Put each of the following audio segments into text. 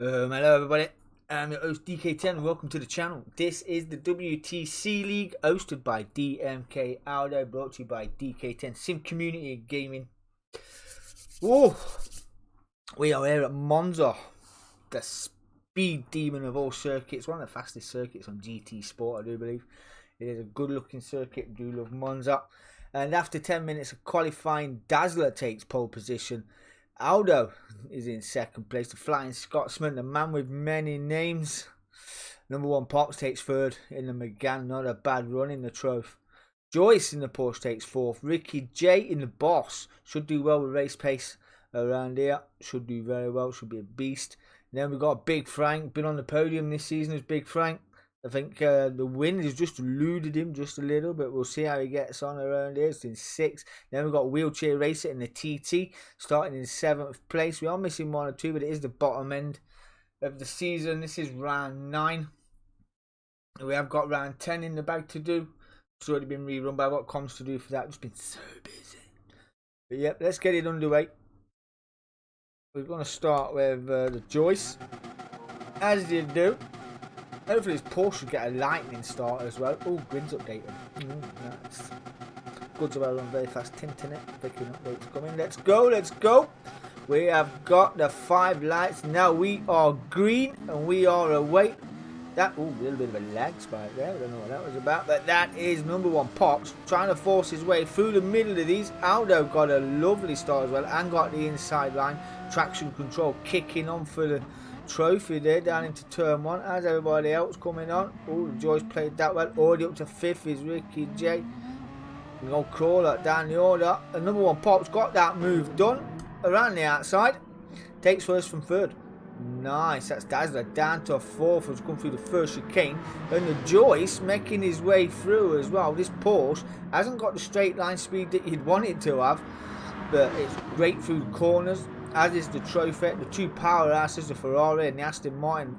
Hello everybody, I'm your host Dk10. Welcome to the channel. This is the WTC League hosted by DMK Audio, brought to you by Dk10 Sim Community Gaming. Whoa, we are here at MOZA, the speed demon of all circuits, one of the fastest circuits on GT Sport, I do believe. It is a good looking circuit, I do love MOZA. And after 10 minutes of qualifying, Dazzler takes pole position. Aldo is in second place, the Flying Scotsman, the man with many names. Number one Pops takes third in the McGann, not a bad run in the trophy. Joyce in the Porsche takes fourth. Ricky J in the Boss should do well with race pace around here, should do very well, should be a beast. And then we've got Big Frank, been on the podium this season as Big Frank. I think the wind has just eluded him just a little, but we'll see how he gets on around here. It's in 6th. Then we've got Wheelchair Racer in the TT, starting in 7th place. We are missing 1 or 2, but it is the bottom end of the season. This is round 9. We have got round 10 in the bag to do. It's already been rerun, but I've got comms to do for that. Just been so busy. But yep, let's get it underway. We're going to start with the Joyce, as you do. Hopefully this Porsche should get a lightning start as well. Oh, grid's updated. Nice. Goods are on very fast internet. Picking updates coming. Let's go, let's go. We have got the 5 lights. Now we are green and we are away. That, oh, a little bit of a lag spike there. I don't know what that was about. But that is number 1 Pops trying to force his way through the middle of these. Aldo got a lovely start as well and got the inside line. Traction control kicking on for the trophy there down into turn 1 as everybody else coming on. Oh, Joyce played that well. Already up to 5th is Ricky J. No crawler down the order. And number 1 Pop's got that move done around the outside. Takes first from 3rd. Nice, that's Dazzler down to 4th, has come through the first chicane. And the Joyce making his way through as well. This Porsche hasn't got the straight line speed that you'd want it to have, but it's great through the corners, as is the trophy. The 2 powerhouses, the Ferrari and the Aston Martin,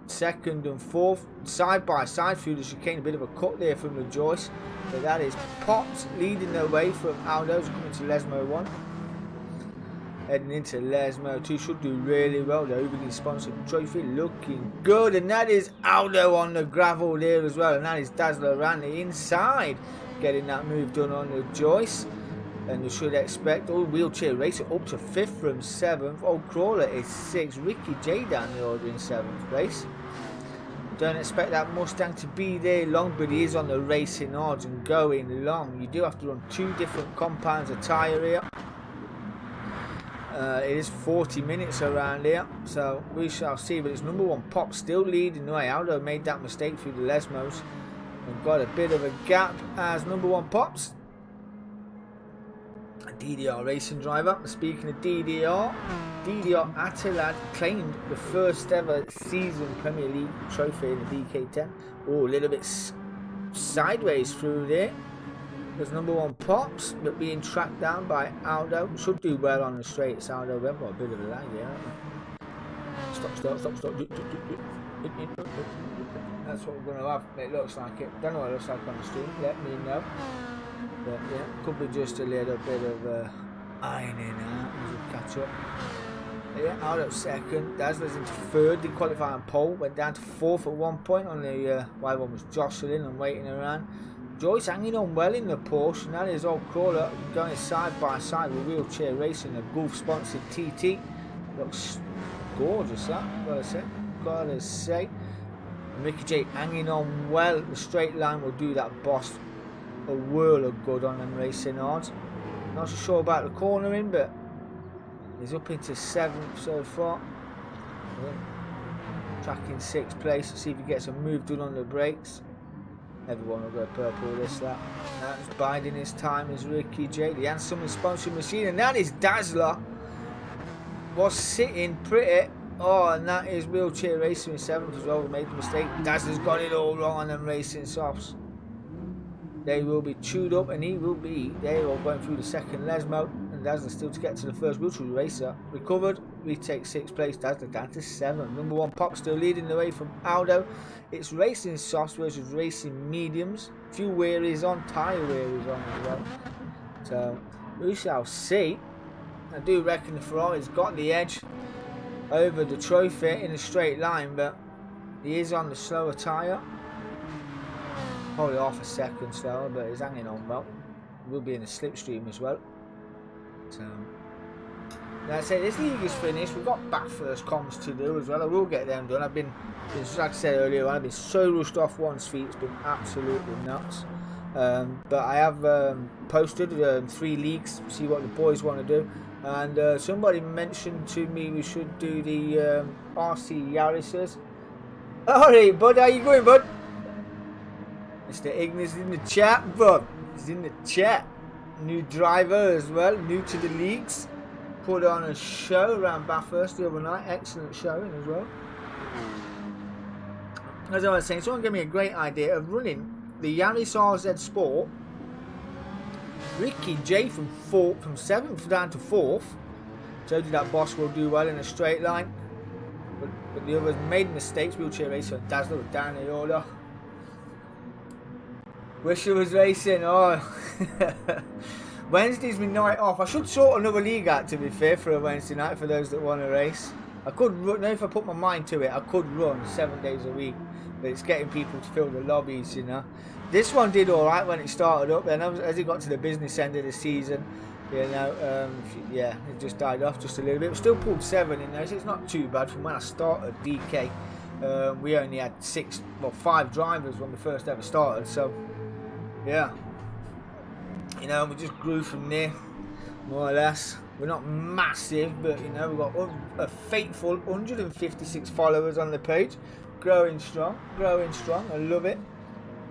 2nd and 4th, side by side through the chicane. A bit of a cut there from the Joyce, but that is Pops leading the way from Aldo's coming to Lesmo 1. Heading into Lesmo 2, should do really well. The overly sponsored trophy looking good, and that is Aldo on the gravel there as well, and that is Dazzler around the inside getting that move done on the Joyce. And you should expect Wheelchair Racer up to 5th from 7th. Crawler is 6th. Ricky J down the order in 7th place. Don't expect that Mustang to be there long, but he is on the racing odds and going long. You do have to run 2 different compounds of tyre here. It is 40 minutes around here, so we shall see. But it's number 1 Pop still leading the way. Aldo made that mistake through the Lesmos and got a bit of a gap as number 1 Pops. A DDR racing driver. Speaking of DDR Attilad claimed the first ever season Premier League trophy in the Dk10. Oh, a little bit sideways through there. There's number 1 Pops, but being tracked down by Aldo. Should do well on the straights. Aldo, we've got a bit of a lag here. Stop. That's what we're going to have. It looks like it. Don't know what it looks like on the stream. Let me know. But yeah, could be just a little bit of ironing out as we catch up. But yeah, Aldo's 2nd. Dazzler's into 3rd. Did qualify on pole. Went down to 4th at one point on the Y1 was jostling and waiting around. Joyce hanging on well in the Porsche, and that is Crawler going side by side with Wheelchair Racing, a Gulf sponsored TT. Looks gorgeous, that, gotta say. And Ricky J hanging on well. The straight line will do that boss a whirl of good on them racing odds. Not so sure about the cornering, but he's up into 7th so far. Tracking 6th place. See if he gets a move done on the brakes. Everyone will go purple, this, that. That's biding his time as Ricky J. The handsome sponsoring machine, and that is Dazzler. Was sitting pretty. Oh, and that is Wheelchair Racing in 7th as well. We made the mistake. Dazzler's got it all wrong on them racing softs. They will be chewed up, and he will be. They are going through the 2nd Lesmo, and Dazzler still to get to the 1st. Wheelchair Racer recovered. Retake 6th place. Dazzler down to 7th. Number 1 Pop still leading the way from Aldo. It's racing softs versus racing mediums. A few wearies on, tyre wearies on as well. So we shall see. I do reckon the Ferrari's got the edge. over the trophy in a straight line, but he is on the slower tyre. Probably half a second slower, but he's hanging on well. We'll be in the slipstream as well. So, like I say, this league is finished. We've got back first comms to do as well. I will get them done. I've been, like I said earlier, I've been so rushed off one's feet. It's been absolutely nuts. But I have posted 3 leagues, see what the boys want to do. And somebody mentioned to me we should do the RC Yaris's. Alright, bud, how you going, bud? Mr. Ignis in the chat, bud. He's in the chat. New driver as well, new to the leagues. Put on a show around Bathurst the other night. Excellent showing as well. As I was saying, someone gave me a great idea of running the Yaris RZ Sport. Ricky J from 7th down to 4th. Told you that boss will do well in a straight line. But the others made mistakes. Wheelchair Racer and Dazzler were down the order. Wisher was racing. Oh. Wednesday's my night off. I should sort another league out, to be fair, for a Wednesday night for those that want to race. I could run, if I put my mind to it, I could run 7 days a week. But it's getting people to fill the lobbies, you know. This one did alright when it started up. Then as it got to the business end of the season, you know, yeah, it just died off just a little bit. We still pulled 7 in there, so it's not too bad. From when I started DK, we only had 5 drivers when we first ever started. So, yeah, you know, we just grew from there, more or less. We're not massive, but you know, we've got a fateful 156 followers on the page. Growing strong, I love it.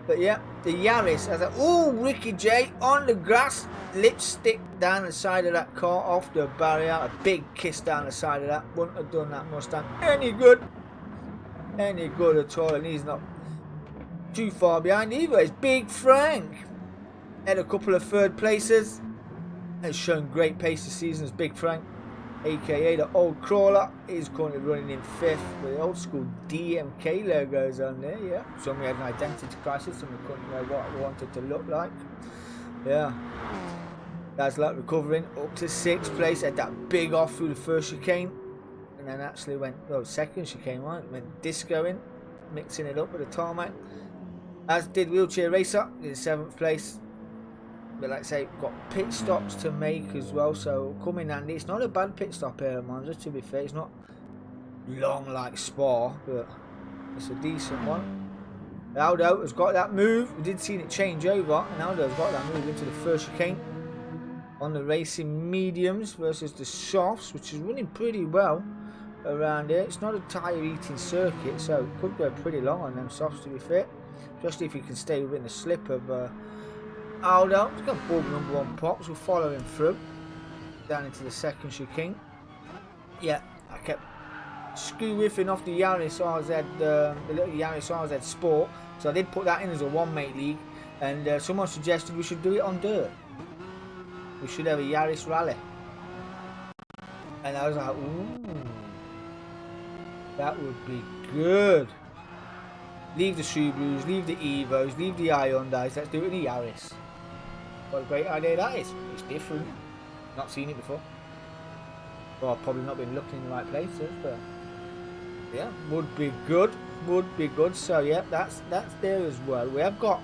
But yeah, the Yaris, as oh, Ricky J on the grass, lipstick down the side of that car, off the barrier, a big kiss down the side of that. Wouldn't have done that Mustang any good at all, and he's not too far behind either. It's Big Frank. Had a couple of 3rd places. Has shown great pace this season as Big Frank, aka the old crawler. Is currently running in 5th with the old school DMK logos on there. Yeah, some we had an identity crisis, some we couldn't know what we wanted to look like. Yeah, that's like recovering up to 6th place. Had that big off through the 1st chicane, and then actually went 2nd chicane, right? Went discoing, mixing it up with the tarmac. As did Wheelchair Racer in 7th place. But like I say, got pit stops to make as well, so come in handy. It's not a bad pit stop here, MOZA, to be fair. It's not long like Spa, but it's a decent one. Aldo has got that move. We did see it change over, and Aldo's got that move into the 1st chicane on the racing mediums versus the softs, which is running pretty well around here. It's not a tyre eating circuit, so it could go pretty long on them softs, to be fair, especially if you can stay within the slip of Aldo. He's got bulb number 1 pops. We'll follow him through down into the 2nd chicane. Yeah, I kept whiffing off the Yaris RZ, the little Yaris RZ Sport. So I did put that in as a 1-mate league, and someone suggested we should do it on dirt. We should have a Yaris rally, and I was like, ooh, that would be good. Leave the Subarus, leave the Evos, leave the Hyundais. Let's do it in the Yaris. What a great idea that is. It's different. Not seen it before. Well, I've probably not been looking in the right places, but yeah, would be good. Would be good. So yeah, that's there as well. We have got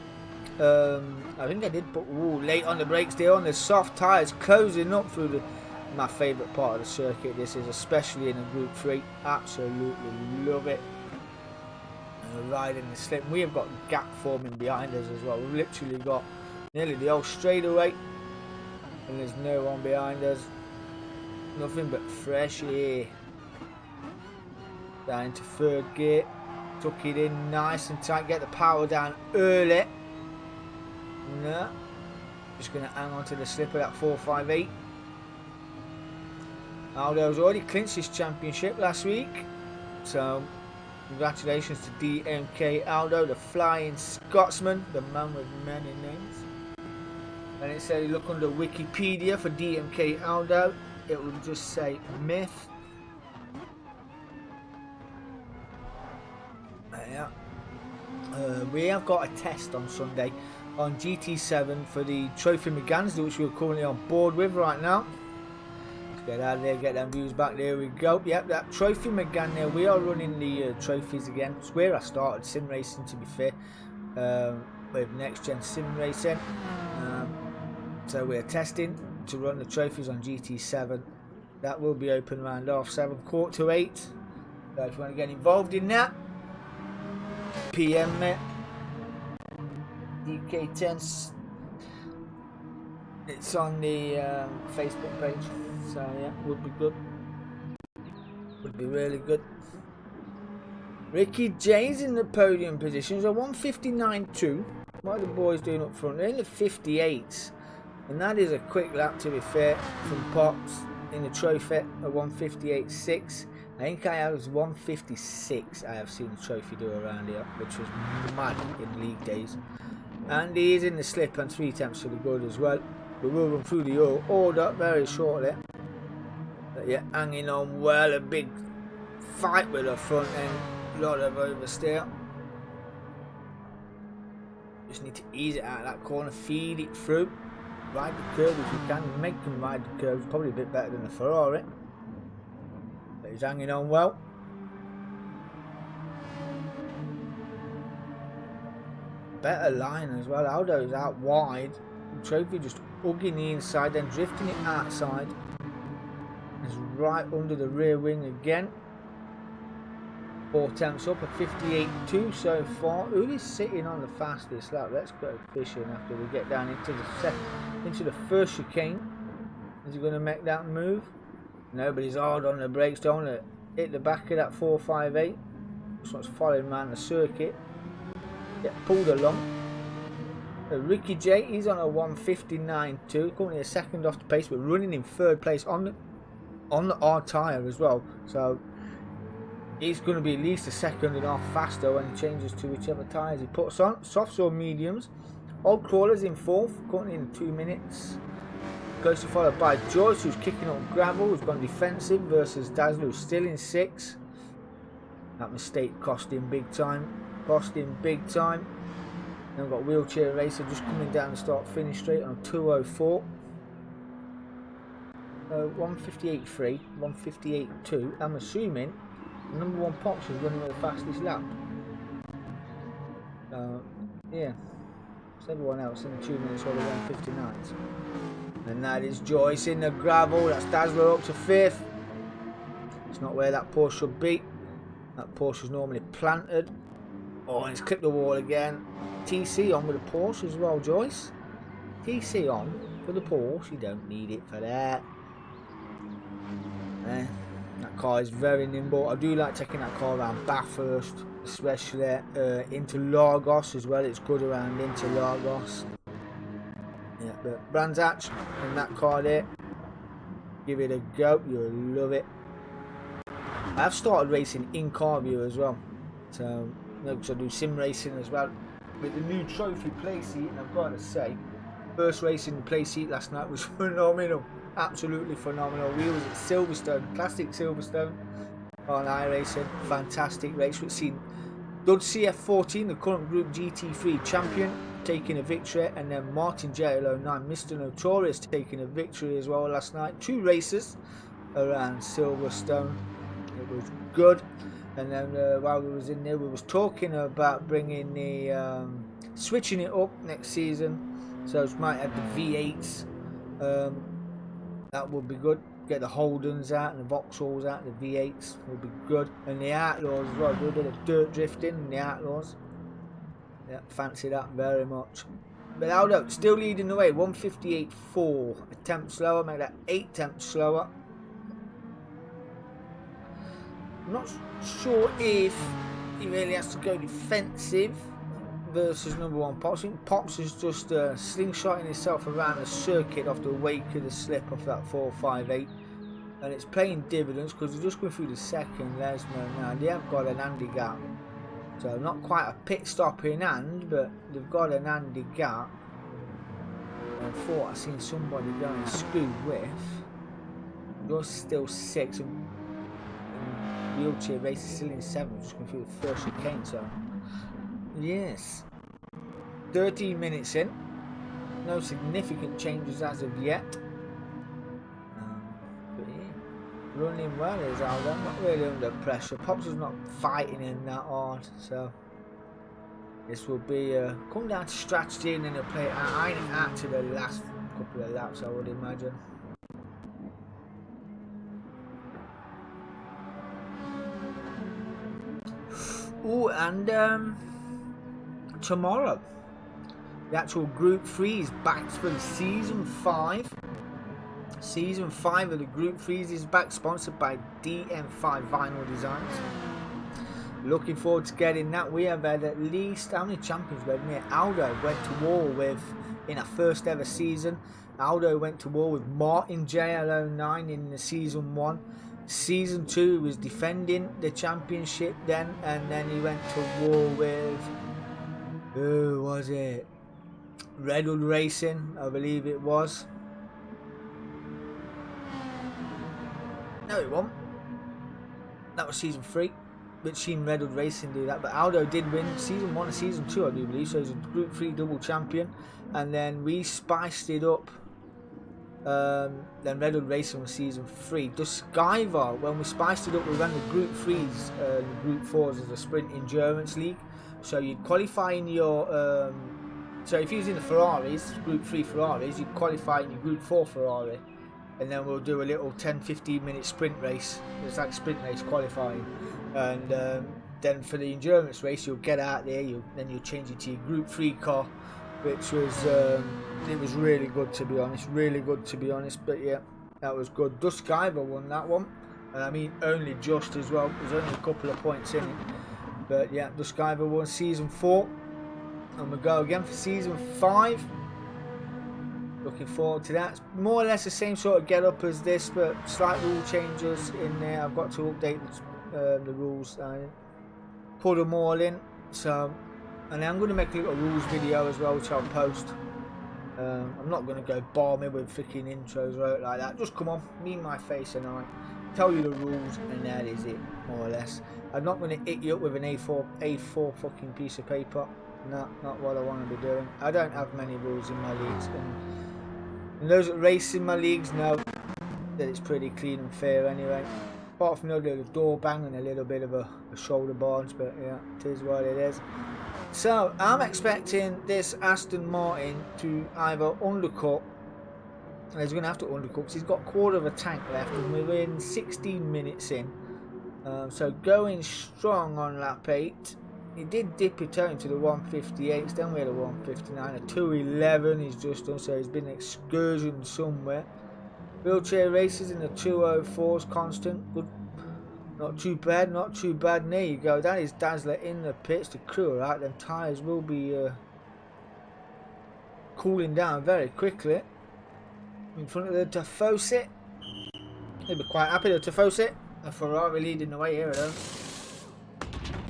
I think I did put late on the brakes there on the soft tyres, closing up through my favourite part of the circuit. This is, especially in a Group 3. Absolutely love it. And we're riding the slip. We have got gap forming behind us as well. We've literally got nearly the old straightaway, and there's no one behind us. Nothing but fresh air. Down into 3rd gear. Tuck it in nice and tight. Get the power down early. No. Just going to hang on to the slip of that 458. Aldo's already clinched his championship last week. So, congratulations to DMK Aldo, the Flying Scotsman, the man with many names. And it says, look under Wikipedia for DMK Aldo, it will just say myth. Yeah. We have got a test on Sunday on GT7 for the Trophy Megans, which we're currently on board with right now. Get out of there, get them views back. There we go. Yep, that trophy again there. We are running the trophies again. It's where I started sim racing, to be fair, with next gen sim racing. So we're testing to run the trophies on GT7. That will be open around 7:30, 7:45. So if you want to get involved in that, PM me. Dk10'S. It's on the Facebook page. So yeah, would be good. Would be really good. Ricky J's in the podium position. So 1:59.2. What are the boys doing up front? They're in the 58s. And that is a quick lap, to be fair, from Pops in the trophy at 1:58.6. I think I was 1:56 I have seen the trophy do around here, which was mad in league days. And he is in the slip and 3 temps to the good as well. We will run through the order very shortly. But yeah, hanging on well, a big fight with the front end, a lot of oversteer. Just need to ease it out of that corner, feed it through, ride the curve if you can, make them ride the curve, probably a bit better than a Ferrari. But he's hanging on well. Better line as well. Aldo's out wide. The trophy just hugging the inside, then drifting it outside. It's right under the rear wing again. 4 temps up, a 58.2 so far. Who is sitting on the fastest lap? Let's go fishing after we get down into the first chicane. Is he going to make that move? Nobody's hard on the brakes. Don't want to hit the back of that 458. This one's following around the circuit. Get pulled along. Ricky J, he's on a 1:59.2, currently a second off the pace, but running in 3rd place on the hard tyre as well. So he's going to be at least a second and a half faster when he changes to whichever tyres he puts on. Softs or mediums. Old Crawler's in 4th, currently in 2 minutes. Closely followed by Joyce, who's kicking up gravel, who's gone defensive, versus Dazzler, who's still in 6th. That mistake cost him big time. Then we've got Wheelchair Racer just coming down the start-finish straight on 2:04. 1:58.3, 1:58.2. I'm assuming number 1 Pops is running with the fastest lap. Yeah, it's everyone else in the 2 minutes or the 1:59s. And that is Joyce in the gravel. That's Dazzler up to 5th. It's not where that Porsche should be. That Porsche is normally planted. Oh, and it's clipped the wall again. TC on with the Porsche as well, Joyce. TC on for the Porsche. You don't need it for that. That car is very nimble. I do like taking that car around Bathurst, especially into Lagos as well. It's good around into Lagos. Yeah, but Brands Hatch and that car there. Give it a go. You'll love it. I've started racing in car view as well. So, because I do sim racing as well. With the new trophy play seat, and I've got to say, first race in the play seat last night was phenomenal. Absolutely phenomenal. Wheels at Silverstone, classic Silverstone on iRacing. Fantastic race. We've seen Dud CF14, the current Group GT3 champion, taking a victory, and then Martin JL09, Mr. Notorious, taking a victory as well last night. 2 races around Silverstone. It was good. And then while we was in there, we was talking about bringing the switching it up next season, so it might have the V8s. That would be good. Get the Holdens out and the Vauxhalls out. The V8s would be good, and the Outlaws as well. Do a bit of dirt drifting in the Outlaws. Yeah, fancy that very much. But Aldo still leading the way. 1:58.4, a temp slower. Make that 8 temps slower. I'm not sure if he really has to go defensive versus number 1 Pops. I think Pops is just slingshotting himself around the circuit off the wake of the slip off that 458, and it's paying dividends because they're just going through the second Lesnar now. They have got an Andy gap, so not quite a pit stop in hand, but they've got an Andy gap. I thought I seen somebody going Scoot with. You're still 6. Wheelchair Race is still in 7, just going through the first chicane. So yes, 13 minutes in, no significant changes as of yet. But running well is Aldo. I'm not really under pressure. Pops is not fighting him that hard, so this will be come down to strategy, and then he'll play iron it out to the last couple of laps, I would imagine. Oh, and tomorrow the actual Group 3 is back for Season 5. Season 5 of the Group 3s is back, sponsored by DM5 Vinyl Designs. Looking forward to getting that. We have had at least, how many champions we had? Aldo went to war with, in our first ever season, Aldo went to war with Martin JL09 in the Season 1. Season 2 was defending the championship then, and then he went to war with, who was it? Redwood Racing, I believe it was. No, it won't. That was Season 3, which seen Redwood Racing do that. But Aldo did win Season 1 and Season 2, I do believe. So he's a Group 3 double champion. And then we spiced it up. Then Redwood Racing was Season 3. Duskiver, when we spiced it up, we ran the Group 3s and the Group 4s as a sprint endurance league. So you'd qualify in your... so if you was in the Ferraris, Group 3 Ferraris, you'd qualify in your Group 4 Ferrari. And then we'll do a little 10-15 minute sprint race. It's like sprint race qualifying. And then for the endurance race, you'll get out there, then you'll change it to your Group 3 car, which was it was really good, to be honest. Really good, to be honest. But yeah, that was good. Duskiver won that one, and I mean only just as well. There's only a couple of points in it. But yeah, Duskiver won Season 4, and we'll go again for Season 5. Looking forward to that. It's more or less the same sort of get up as this, but slight rule changes in there. I've got to update the rules. I put them all in. So, and I'm going to make a little rules video as well, which I'll post. I'm not going to go balmy with freaking intros or like that. Just come on, me and my face, and I tell you the rules, and that is it, more or less. I'm not going to hit you up with an A4 fucking piece of paper. No, not what I want to be doing. I don't have many rules in my leagues, and those that race in my leagues know that it's pretty clean and fair anyway. Apart from a little door bang and a little bit of a shoulder barge, but yeah, it is what it is. So I'm expecting this Aston Martin to either undercut. He's going to have to undercut because he's got a quarter of a tank left, and we're in 16 minutes in. So going strong on lap 8. He did dip it out into the 158s, then we had a 159, a 211 he's just done, so he's been an excursion somewhere. Wheelchair races in the 204s constant, good, not too bad, not too bad. And there you go, that is Dazzler in the pits. The crew are out, them tyres will be cooling down very quickly. In front of the Tifosi, he'll be quite happy, the Tifosi. The Ferrari leading the way here though.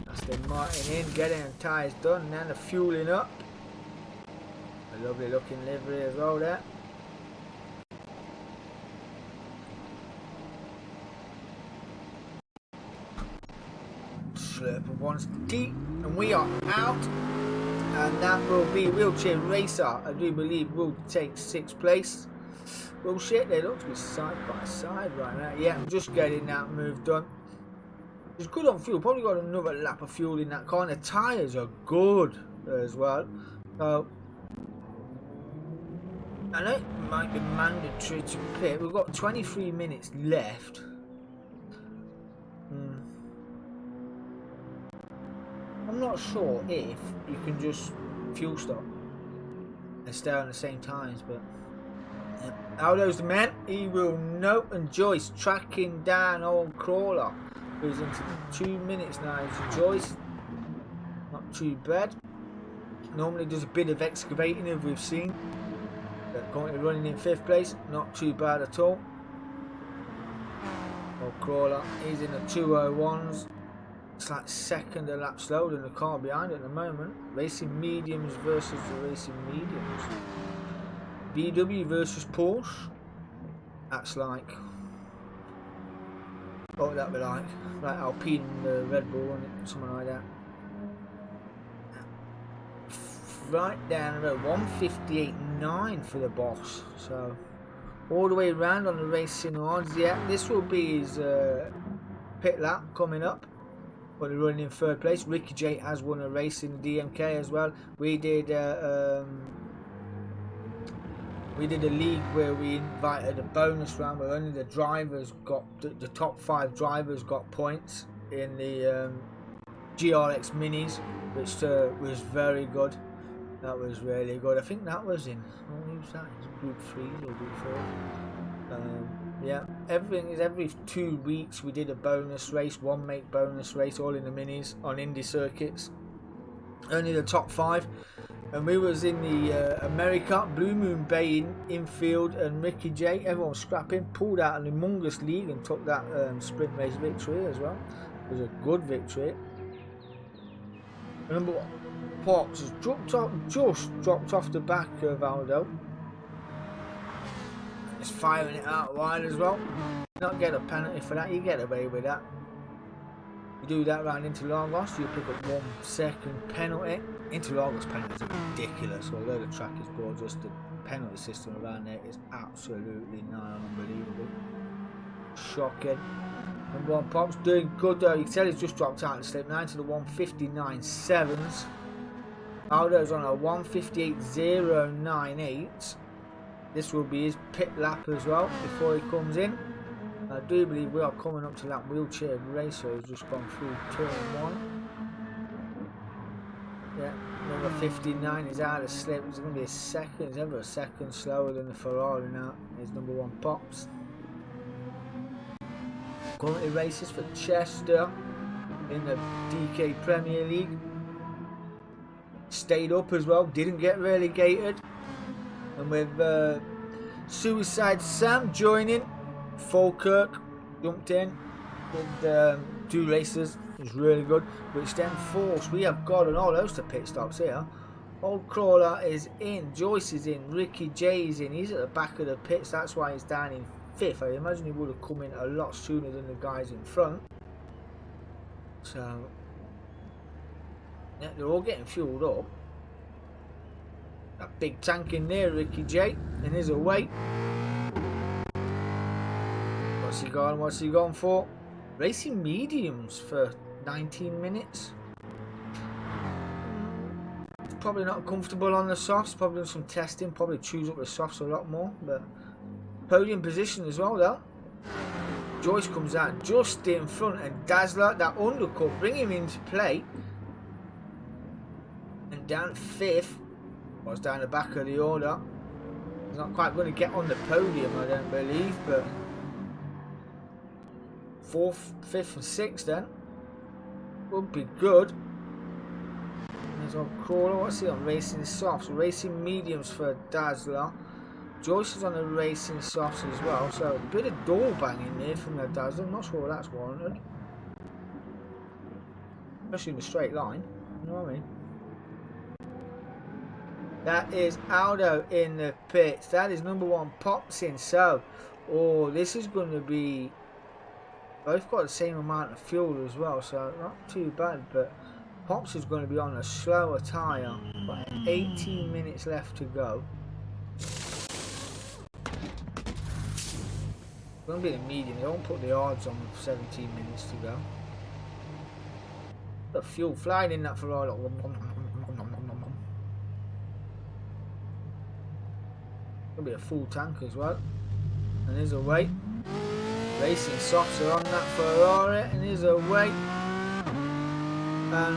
Aston Martin in, getting the tyres done, and then the fueling up. A lovely looking livery as well there. Slurp of one's deep, and we are out. And that will be Wheelchair Racer, I do believe, will take 6th place. Well, shit, they look to be side by side right now. Yeah, I'm just getting that move done. It's good on fuel, probably got another lap of fuel in that car, and the tyres are good as well. So, I know it might be mandatory to pit. We've got 23 minutes left. I'm not sure if you can just fuel stop and stay on the same times, but Aldo's the man. He will know, and Joyce tracking down old Crawler, who's into 2 minutes now. So Joyce, not too bad. Normally does a bit of excavating, as we've seen. But currently running in 5th place, not too bad at all. Old Crawler, he's in the 201s. It's like second a lap slower than the car behind at the moment. Racing mediums versus the racing mediums. VW versus Porsche. That's like, what would that be like? Like Alpine and Red Bull and something like that. Right down the road, 158.9 for the boss. So all the way around on the racing odds. Yeah, this will be his pit lap coming up. But they're running in third place. Ricky J has won a race in the DMK as well. We did a league where we invited a bonus round where only the drivers got the top 5 drivers got points in the GRX minis, which was very good. That was really good. I think that was in Group 3 or Group 4. Yeah, everything is every 2 weeks we did a bonus race, 1 make bonus race, all in the minis on Indy circuits. Only the top 5, and we was in the America Blue Moon Bay infield, and Ricky J, everyone was scrapping, pulled out an humongous league and took that sprint race victory as well. It was a good victory. Remember, Pops has just dropped off the back of Aldo. Just firing it out wide as well. You don't get a penalty for that, you get away with that. You do that round Interlagos, you pick up 1 second penalty. Interlagos penalties are ridiculous, although the track is broad, just the penalty system around there is absolutely unbelievable. Shocking. Number 1 Pops doing good though, you can tell he's just dropped out of the slip, 9 to the 159.7s. Aldo's on a 158.098. This will be his pit lap as well before he comes in. I do believe we are coming up to that wheelchair racer who's just gone through turn 1. Yeah, number 59 is out of slip. It's going to be a second, it's ever a second slower than the Ferrari now. Here's number 1 Pops. Currently races for Chester in the DK Premier League. Stayed up as well, didn't get relegated. And with Suicide Sam joining, Falkirk jumped in with 2 races. It was really good, which then forced, we have got an whole host of pit stops here. Old Crawler is in, Joyce is in, Ricky J is in, he's at the back of the pits, that's why he's down in 5th. I imagine he would have come in a lot sooner than the guys in front. So, yeah, they're all getting fueled up. That big tank in there, Ricky J, and he's away. What's he going for? Racing mediums for 19 minutes. Probably not comfortable on the softs, probably done some testing, probably chews up the softs a lot more, but podium position as well though. Joyce comes out just in front, and Dazzler, that undercut, bring him into play. And down 5th, was down the back of the order. He's not quite going to get on the podium, I don't believe, but 4th, 5th and 6th then would be good. There's on Crawler, what's he on? Racing softs, racing mediums for Dazzler. Joyce is on the racing softs as well, so a bit of door banging there from the Dazzler. I'm not sure that's warranted, especially in a straight line, you know what I mean. That is Aldo in the pits. That is number 1 Pops in. So, oh, this is going to be, both got the same amount of fuel as well, so not too bad. But Pops is going to be on a slower tyre. Got 18 minutes left to go. It's going to be the medium. They don't put the odds on with 17 minutes to go. The fuel flying in that Ferrari. Gonna be a full tank as well, and here's a weight. Racing softs are on that Ferrari, and here's a weight. And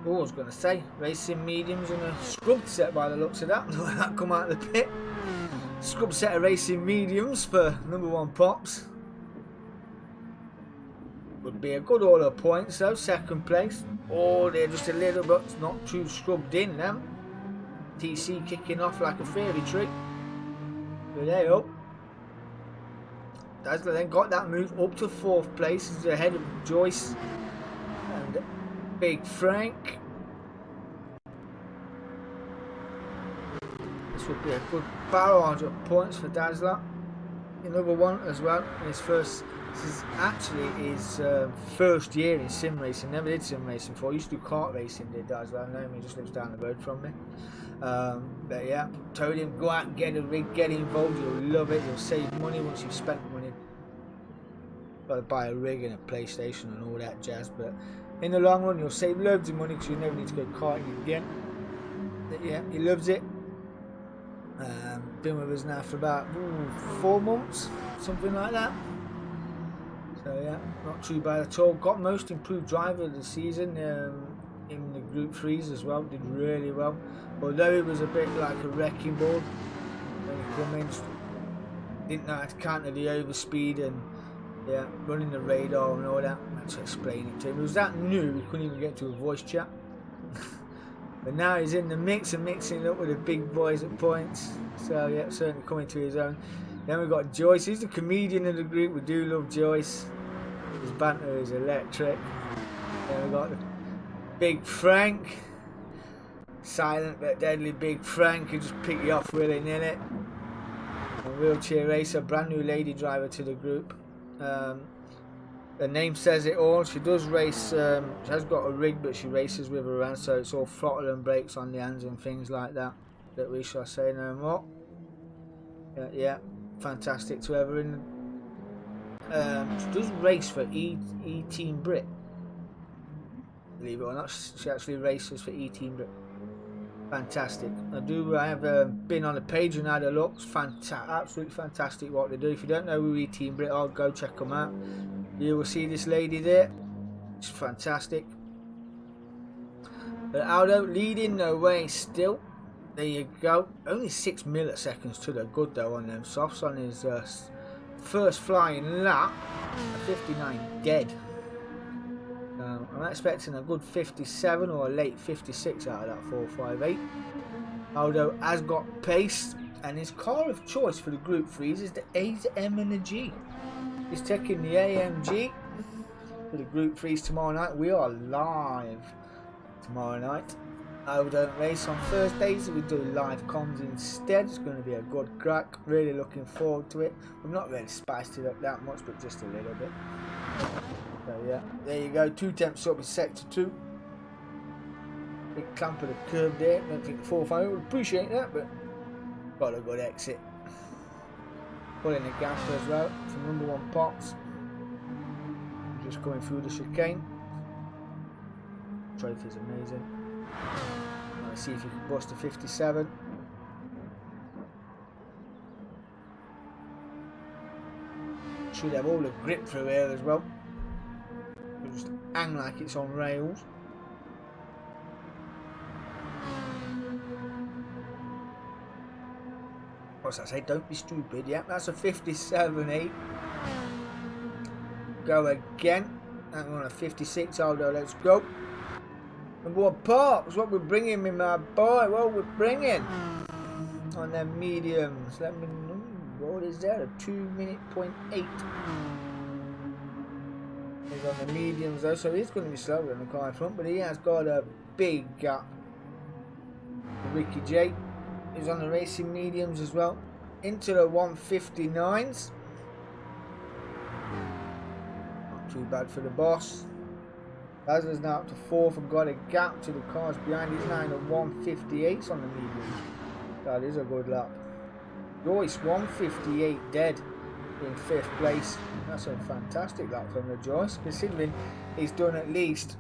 what was gonna say, racing mediums and a scrub set by the looks of that. That come out of the pit. Scrub set of racing mediums for number 1 Pops. Would be a good order of points though. 2nd place. Oh, they're just a little bit not too scrubbed in them. TC kicking off like a fairy tree. But there you go. Dazzler then got that move up to 4th place. He's ahead of Joyce and Big Frank. This would be a good barrage of points for Dazzler. Another one as well. His first. This is actually his 1st year in sim racing. Never did sim racing before. He used to do kart racing, did Dazzler. I know him, he just lives down the road from me. But yeah, told him go out and get a rig, get involved, you'll love it, you'll save money once you've spent money. Got to buy a rig and a PlayStation and all that jazz, but in the long run you'll save loads of money because you never need to go karting again. But yeah, he loves it. Been with us now for about 4 months, something like that. So yeah, not too bad at all. Got most improved driver of the season in the Group 3s as well. Did really well. Although it was a bit like a wrecking ball when he come in. Didn't know how to counter the overspeed and yeah, running the radar and all that. I had to explain it to him. It was that new, we couldn't even get to a voice chat. But now he's in the mix and mixing up with the big boys at points. So yeah, certainly coming to his own. Then we've got Joyce. He's the comedian of the group. We do love Joyce. His banter is electric. Then we've got the big Frank. Silent but deadly big Frank who just pick you off willy-nilly. A wheelchair racer, brand new lady driver to the group. The name says it all. She does race, she has got a rig but she races with her hands, so it's all throttle and brakes on the hands and things like that we shall say no more. Yeah, fantastic to have her in. She does race for E-Team Brit, believe it or not. She actually races for E-Team Brit. Fantastic. I have been on the page and had a look. It's absolutely fantastic what they do. If you don't know who E-Team Brit are, go check them out. You will see this lady there. It's fantastic. But Aldo leading the way still. There you go. Only 6 milliseconds to the good though on them softs on his first flying lap. 59 dead. I'm expecting a good 57 or a late 56 out of that 458. Aldo has got pace, and his car of choice for the Group 3s is the A, the M and the G. He's taking the AMG for the Group 3s tomorrow night. We are live tomorrow night. I don't race on Thursdays, we do live comms instead. It's going to be a good crack. Really looking forward to it. We've not really spiced it up that much, but just a little bit. So yeah, there you go. 2 temps up in sector 2. Big clamp of the curb there. Don't think the 458 would appreciate that, but got a good exit. Pulling the gas as well. Some number 1 pots. Just going through the chicane. Trophy's amazing. Let's see if you can bust a 57. Should have all the grip through here as well. Just hang like it's on rails. What's that say? Don't be stupid. Yeah, that's a 57.8. Go again. And we're on a 56. Aldo, let's go. And what parks? What we're bringing, me, my boy? What we're bringing on them mediums? Let me know. What is that? A 2:08. He's on the mediums though, so he's going to be slower than the car in front, but he has got a big gap. Ricky J is on the racing mediums as well. Into the 159s. Not too bad for the boss. Lazar's now up to 4th and got a gap to the cars behind. He's now in the 158s on the mediums. That is a good lap. Joyce 158 dead in 5th place. That's a fantastic lap from the Joyce, considering he's done at least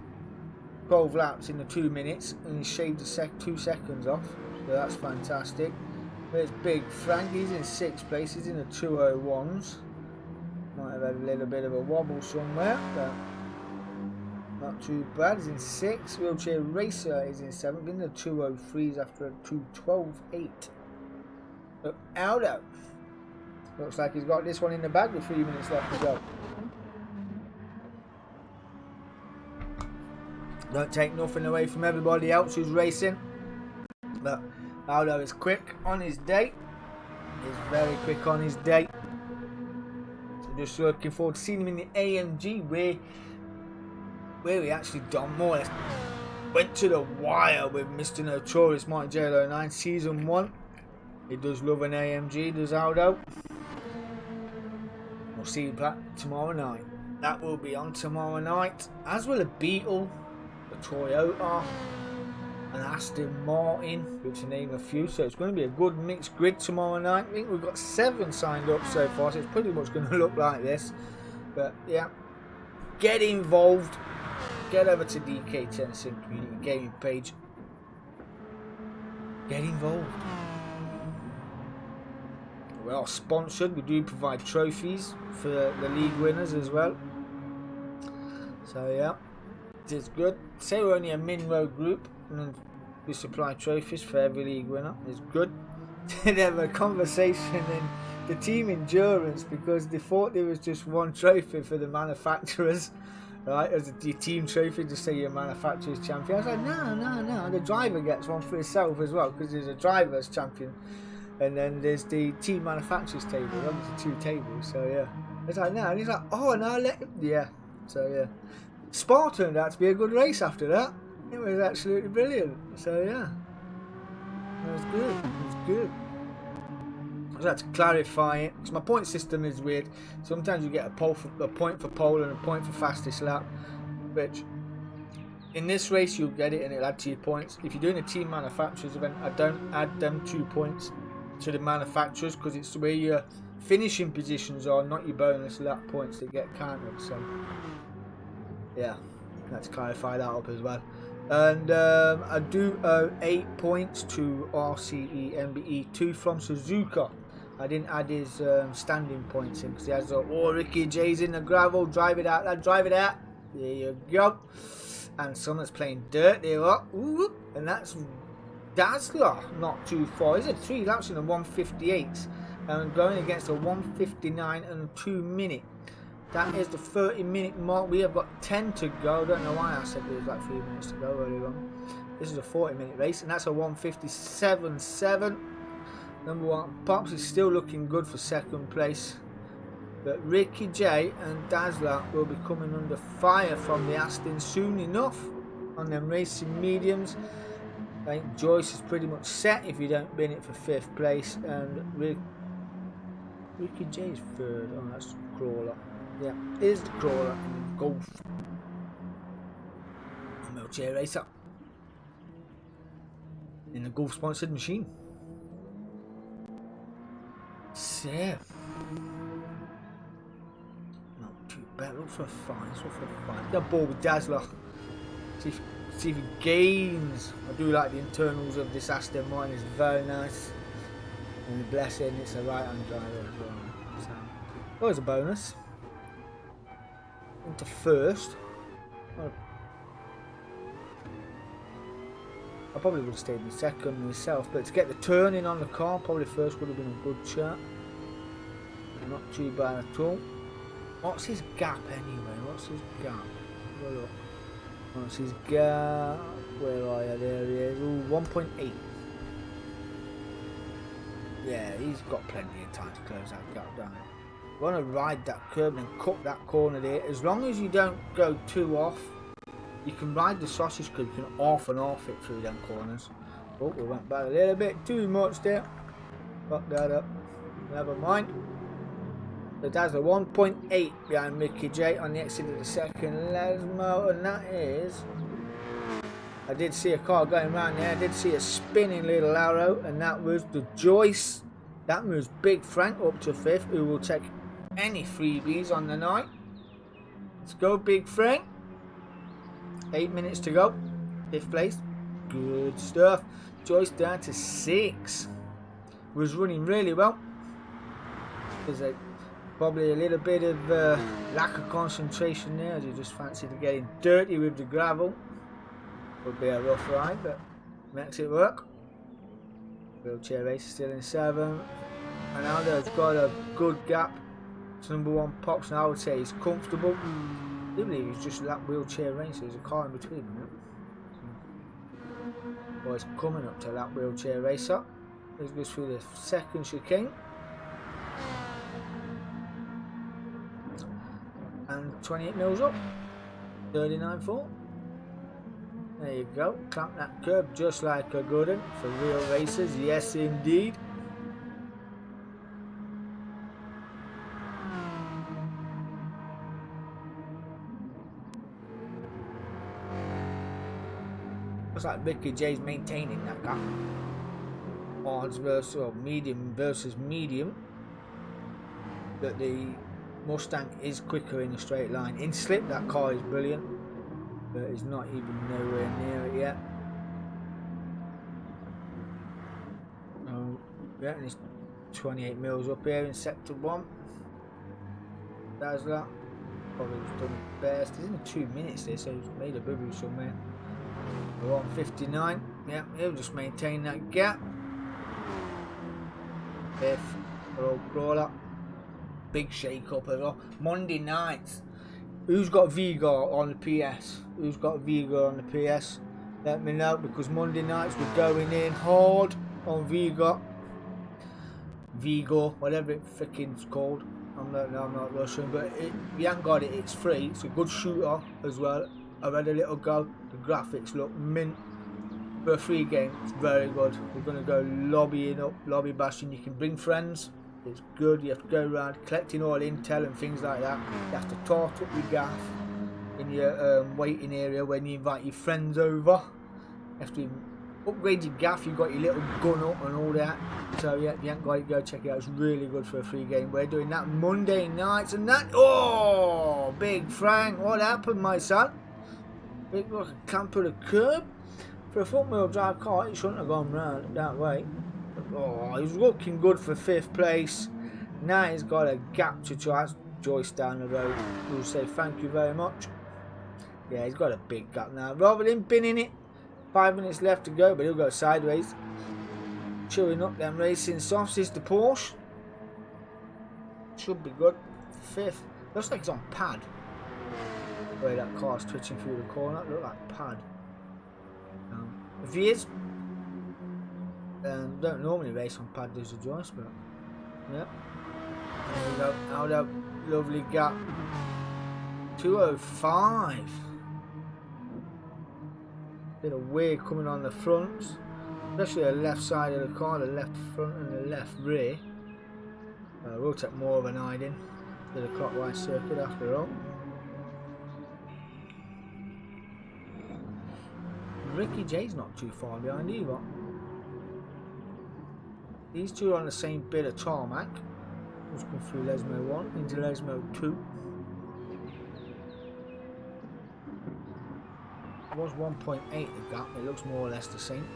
12 laps in the 2 minutes and he's shaved the 2 seconds off. So that's fantastic. There's Big Frank. He's in 6th place. He's in the 201s. Might have had a little bit of a wobble somewhere, but not too bad. He's in 6th. Wheelchair Racer is in 7th. In the 203s after a 2:12.8. But Aldo looks like he's got this one in the bag with 3 minutes left to go. Don't take nothing away from everybody else who's racing, but Aldo is quick on his day. He's very quick on his day. So just looking forward to seeing him in the AMG where he actually done more or less went to the wire with Mr. Notorious Mike J09 season 1. He does love an AMG, does Aldo. We'll see that tomorrow night. That will be on tomorrow night, as will a Beetle, a Toyota, and Aston Martin, to name a few. So it's going to be a good mixed grid tomorrow night. I think we've got 7 signed up so far, so it's pretty much going to look like this. But yeah, get involved. Get over to Dk10'S Sim Community Gaming page. Get involved. We are sponsored. We do provide trophies for the league winners as well. So yeah, it is good. Say we're only a Minro group, and we supply trophies for every league winner. It's good. They have a conversation in the team endurance because they thought there was just one trophy for the manufacturers, right? As a team trophy, just say you're a manufacturer's champion. I was like, no. The driver gets one for himself as well because there's a driver's champion, and then there's the team manufacturers table. Obviously 2 tables. So yeah, it's like no, and he's like, oh no, yeah. So yeah, Spa turned out to be a good race after that. It was absolutely brilliant. So yeah, it was good. It was good. I just had to clarify it because my point system is weird. Sometimes you get a point for pole and a point for fastest lap, which in this race you'll get it and it'll add to your points. If you're doing a team manufacturers event, I don't add them 2 points to the manufacturers because it's where your finishing positions are, not your bonus lap points that get counted. So yeah, let's clarify that up as well. And I do owe 8 points to RCE MBE2 from Suzuka. I didn't add his standing points in because he has Ricky J's in the gravel. Drive it out, lad, drive it out. There you go. And someone's playing dirt there. Ooh, and that's Dazzler, not too far. He's at 3 laps in a 158 and going against a 159 and 2 minute. That is the 30-minute mark. We have got 10 to go. I don't know why I said there was like 3 minutes to go earlier on. This is a 40-minute race, and that's a 157.7. Number 1 Pops is still looking good for 2nd place. But Ricky J and Dazzler will be coming under fire from the Aston soon enough on them racing mediums. I think Joyce is pretty much set if you don't win it for 5th place. And Ricky J is 3rd. Oh, that's Crawler. Yeah, here's the Crawler in Golf. Wheelchair racer in the Golf sponsored machine. So, not too bad. Look for a 5. Look for a 5. Get a ball with Dazzler. See if he gains. I do like the internals of this Aston Martin. It's very nice. And the blessing, it's a right-hand driver as well. So, always a bonus. Into 1st. I probably would have stayed in 2nd myself, but to get the turning on the car, probably 1st would have been a good shot. Not too bad at all. What's his gap anyway? What's his gap? Well, look. What's his gap? Where are you? There he is. Ooh, 1.8. Yeah, he's got plenty of time to close that gap down. You want to ride that curb and cut that corner there. As long as you don't go too off, you can ride the sausage curb. You can off and off it through them corners. Oh, we went back a little bit too much there. Fuck that up. Never mind. So that's a 1.8 behind Mickey J on the exit of the 2nd Lesmo, and that is. I did see a car going around there. I did see a spinning little arrow, and that was the Joyce. That moves Big Frank up to 5th, who will take any freebies on the night. Let's go, Big Frank. 8 minutes to go. 5th place. Good stuff. Joyce down to 6. Was running really well. There's probably a little bit of lack of concentration there, as you just fancied getting dirty with the gravel. Would be a rough ride, but makes it work. Wheelchair race still in 7. Ronaldo's got a good gap to number 1 Pops, and I would say he's comfortable. I do believe he's just that wheelchair race, there's a car in between them. Well, he's coming up to that wheelchair racer. He goes through the 2nd chicane. And 28 mils up. 39.4. There you go. Clamp that curb just like a good one for real racers. Yes, indeed. Looks like Ricky J's maintaining that gap. Odds versus, or medium versus medium. But the Mustang is quicker in a straight line. In slip, that car is brilliant, but it's not even nowhere near it yet. Oh, yeah, and it's 28 mils up here in sector 1. That's that. Probably was done best. It's in 2 minutes there, so he's made a boo-boo somewhere. We're on 59. Yeah, he'll just maintain that gap. Fifth, road crawler. Big shake up as well. Monday nights. Who's got Vigo on the PS? Who's got Vigo on the PS? Let me know, because Monday nights we're going in hard on Vigo. Vigo, whatever it freaking's called. I'm not Russian, but if you haven't got it, it's free. It's a good shooter as well. I've had a little go. The graphics look mint. For a free game, it's very good. We're going to go lobbying up, lobby bashing. You can bring friends. It's good. You have to go around collecting all intel and things like that. You have to tart up your gaff in your waiting area when you invite your friends over. You have to upgrade your gaff. You've got your little gun up and all that. So yeah, if you haven't got it, go check it out. It's really good for a free game. We're doing that Monday nights and that. Oh, Big Frank, what happened, my son? Big like a camper the curb. For a front-wheel drive car, it shouldn't have gone round that way. Oh, he's looking good for 5th place. Now he's got a gap to try. Joyce down the road. We'll say thank you very much. Yeah, he's got a big gap now. Rather than binning it, 5 minutes left to go, but he'll go sideways. Chewing up them racing softs is the Porsche. Should be good. 5th. Looks like he's on pad. Where that car's twitching through the corner. Look like pad. If he is, don't normally race on pad, there's a Joyce, but yeah. There we go. Out up, lovely gap. 205. Bit of weird coming on the fronts, especially the left side of the car, the left front and the left rear. We'll take more of an hiding to the clockwise circuit after all. Ricky J's not too far behind either. These two are on the same bit of tarmac. Let's go through Lesmo 1 into Lesmo 2. It was 1.8 the gap, it looks more or less the same.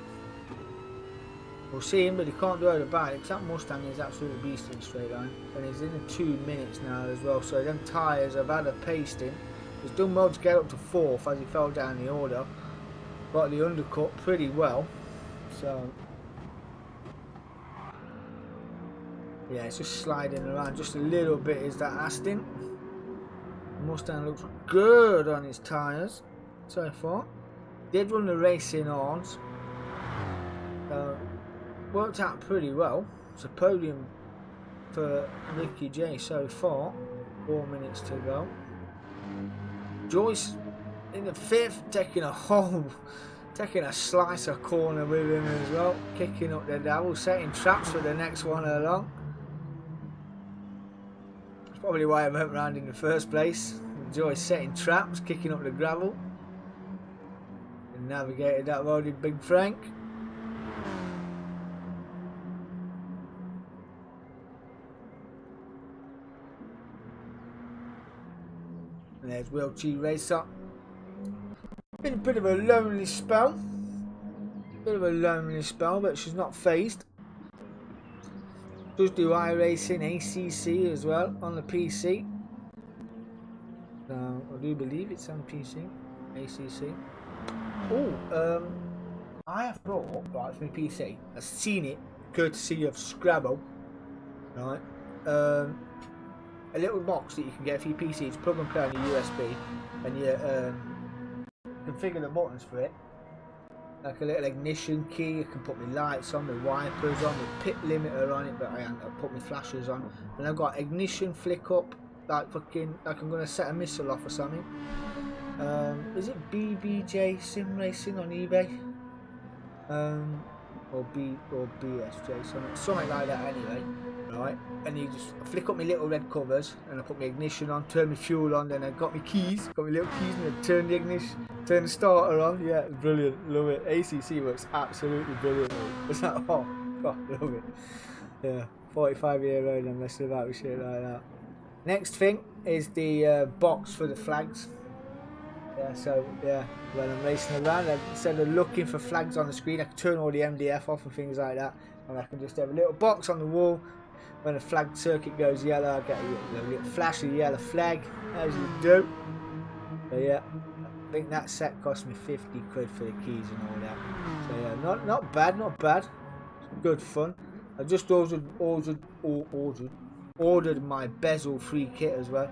We'll see him, but he can't do it about it, because that Mustang is absolutely beast in the straight line. And he's in the 2 minutes now as well, so them tyres have had a pasting. He's done well to get up to 4th as he fell down the order. Got the undercut pretty well, so yeah, it's just sliding around just a little bit. Is that Aston? Mustang looks good on his tyres so far. Did run the racing arms, worked out pretty well. It's a podium for Ricky J so far. 4 minutes to go. Joyce in the 5th, taking a slice of corner with him as well, kicking up the devil, setting traps for the next one along. That's probably why I went round in the first place. Joyce setting traps, kicking up the gravel, and navigated that road with Big Frank. And there's Will G Racer. Been a bit of a lonely spell. But she's not phased. Does do iRacing, ACC as well on the PC. I do believe it's on PC, ACC. Oh, I have brought right for my PC. I've seen it, courtesy of Scrabble. Right, a little box that you can get for your PC. It's plug and play on your USB, and you configure the buttons for it, like a little ignition key. I can put my lights on, my wipers on, my pit limiter on it, but I haven't put my flashers on. And I've got ignition flick up, like I'm gonna set a missile off or something. Is it BBJ Sim Racing on eBay? Or BSJ, something like that anyway. Right, and you just flick up my little red covers, and I put my ignition on, turn my fuel on, then I got my keys, got my little keys, and I turn the ignition, Turn the starter on, yeah, brilliant, love it. ACC works absolutely brilliantly. It's like, oh, God, love it. Yeah, 45-year old and messing about with shit like that. Next thing is the box for the flags. Yeah, so yeah, when I'm racing around, instead of looking for flags on the screen, I can turn all the MDF off and things like that, and I can just have a little box on the wall. When the flag circuit goes yellow, I get a little flash of the yellow flag, as you do. So yeah, I think that set cost me 50 quid for the keys and all that. So yeah, not bad, not bad. Good fun. I just ordered my bezel free kit as well.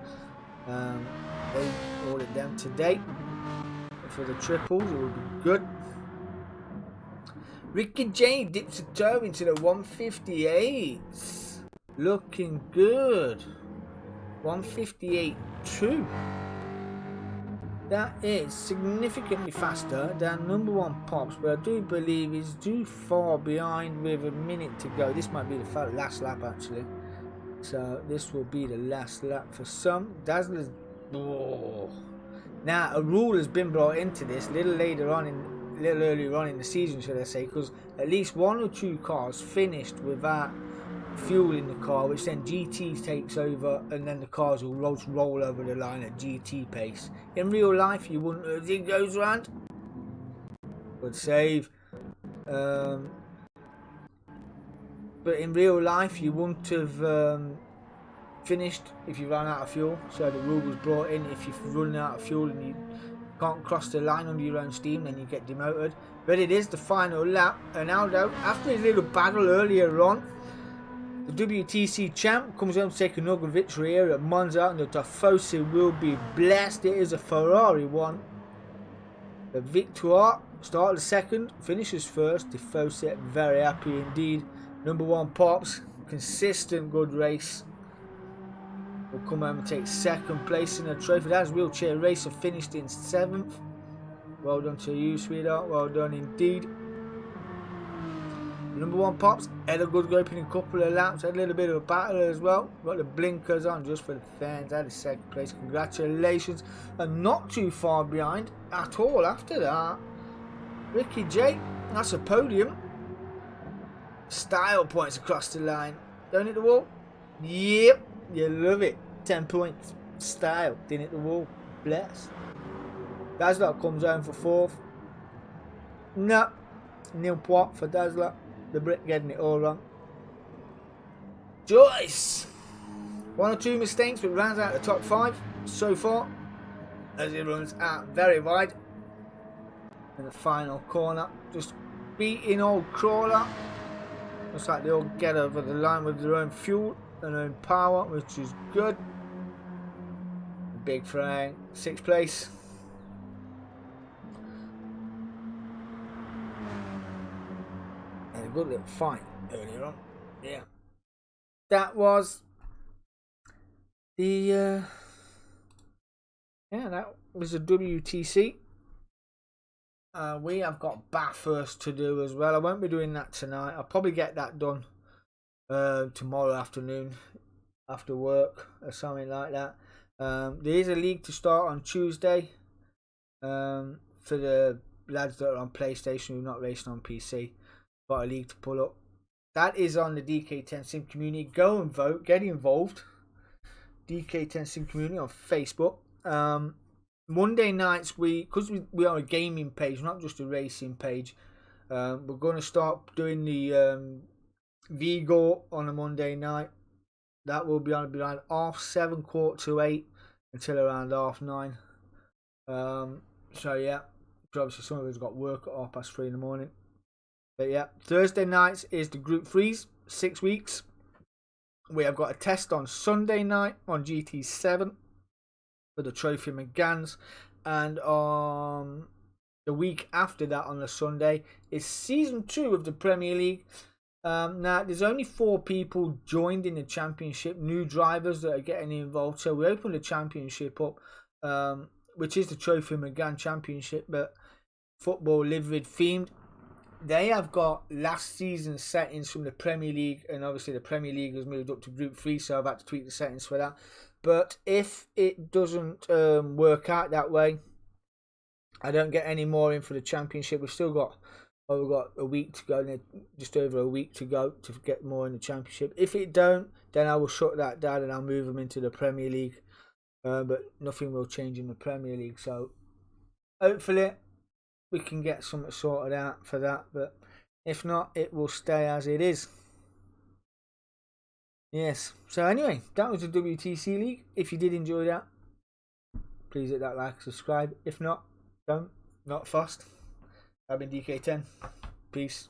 They ordered them today for the triples. It will be good. Ricky J dips a toe into the 158s. Looking good. 158.2. That is significantly faster than number one Pops, but I do believe he's too far behind with a minute to go. This might be the last lap actually. So this will be the last lap for some. Dazzler's... Oh. Now a rule has been brought into this a little earlier on in the season, should I say, because at least one or two cars finished without fuel in the car, which then GT takes over, and then the cars will roll over the line at GT pace. In real life, you wouldn't, as it goes round. Good save. But in real life, you wouldn't have finished if you ran out of fuel. So the rule was brought in: if you're running out of fuel and you can't cross the line under your own steam, then you get demoted. But it is the final lap, and Aldo, after his little battle earlier on, the WTC champ comes home to take another victory here at Monza, and the Tifosi will be blessed. It is a Ferrari one. The Victoire started second, finishes first. Tifosi very happy indeed. Number one Pops, consistent good race. Will come home and take second place in the trophy. That's Wheelchair Racer finished in 7th. Well done to you, sweetheart. Well done indeed. Number one Pops had a good opening couple of laps, had a little bit of a battle as well. Got the blinkers on just for the fans, had a second place. Congratulations, and not too far behind at all after that. Ricky J, that's a podium. Style points across the line. Don't hit the wall. Yep, you love it. 10 points. Style, didn't hit the wall. Bless. Dazzler comes home for 4th. No, nil point for Dazzler. The Brit getting it all wrong. Joyce, 1 or 2 mistakes, but rounds out the top 5 so far as he runs out very wide in the final corner. Just beating old Crawler. Looks like they all get over the line with their own fuel and their own power, which is good. Big Frank, 6th place. Good little fight earlier on. Yeah, that was the that was the WTC. We have got Bathurst to do as well. I won't be doing that tonight. I'll probably get that done tomorrow afternoon after work or something like that. There is a league to start on Tuesday for the lads that are on PlayStation who are not racing on PC. Got a league to pull up. That is on the Dk10 Sim community. Go and vote. Get involved. Dk10 Sim community on Facebook. Monday nights, because we are a gaming page, not just a racing page. We're going to start doing the Vigo on a Monday night. That will be on around 7:30, 7:45 until around 9:30. So yeah, obviously some of us got work at 3:30 in the morning. But yeah, Thursday nights is the Group 3s, 6 weeks. We have got a test on Sunday night on GT7 for the Trophy McGanns. And on the week after that, on the Sunday, is Season 2 of the Premier League. Now, there's only 4 people joined in the championship, new drivers that are getting involved. So we opened the championship up, which is the Trophy McGann Championship, but football livery themed. They have got last season's settings from the Premier League, and obviously the Premier League has moved up to Group 3, so I've had to tweak the settings for that. But if it doesn't work out that way, I don't get any more in for the championship. We've still got, well, we've got a week to go, just over a week to go to get more in the championship. If it don't, then I will shut that down and I'll move them into the Premier League. But nothing will change in the Premier League. So hopefully we can get something sorted out for that. But if not, it will stay as it is. Yes. So anyway, that was the WTC League. If you did enjoy that, please hit that like, subscribe. If not, don't. Not fast. I've been Dk10. Peace.